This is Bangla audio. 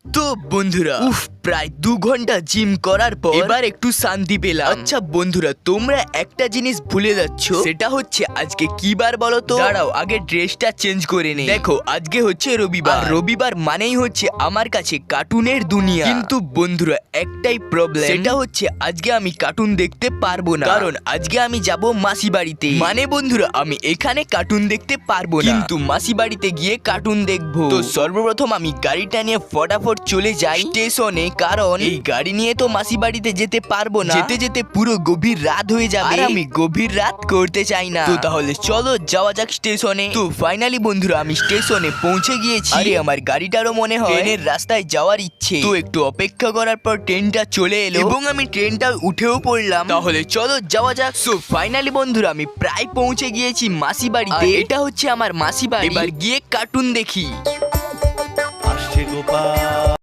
তো বন্ধুরা প্রায় 2 ঘন্টা জিম করার পর এবার একটু শান্তি পেলাম। আচ্ছা বন্ধুরা, তোমরা একটা জিনিস ভুলে যাচ্ছ, সেটা হচ্ছে আজকে কি বার বলো তো? দাঁড়াও, আগে ড্রেসটা চেঞ্জ করে নেই। দেখো, আজকে হচ্ছে রবিবার। রবিবার মানেই হচ্ছে আমার কাছে কার্টুনের দুনিয়া। কিন্তু বন্ধুরা, একটাই প্রবলেম, সেটা হচ্ছে আজকে আমি কার্টুন দেখতে পারবো না, কারণ আজকে আমি যাব মাসি বাড়িতে। মানে বন্ধুরা, আমি এখানে কার্টুন দেখতে পারবো না, কিন্তু মাসি বাড়িতে গিয়ে কার্টুন দেখবো। তো সর্বপ্রথম আমি গাড়িটা নিয়ে ফটাফট চলে যাই স্টেশনে, কারণ এই গাড়ি নিয়ে তো মাসি বাড়িতে যেতে পারবো না। যেতে যেতে পুরো গভীর রাত হয়ে যাবে, আর আমি গভীর রাত করতে চাই না। তো তাহলে চলো যাওয়া যাক স্টেশনে। তো ফাইনালি বন্ধুরা, আমি স্টেশনে পৌঁছে গিয়েছি। আরে আমার গাড়িটারও মনে হয় ট্রেনের রাস্তায় যাওয়ার ইচ্ছে। তো একটু অপেক্ষা করার পর ট্রেনটা চলে এলো এবং আমি ট্রেনটা উঠেও পড়লাম। তাহলে চলো যাওয়া যাক। সো ফাইনালি বন্ধুরা, আমি প্রায় পৌঁছে গিয়েছি মাসি বাড়িতে। এটা হচ্ছে আমার মাসি বাড়ি। এবার গিয়ে কার্টুন দেখি। আসছে গোপাল।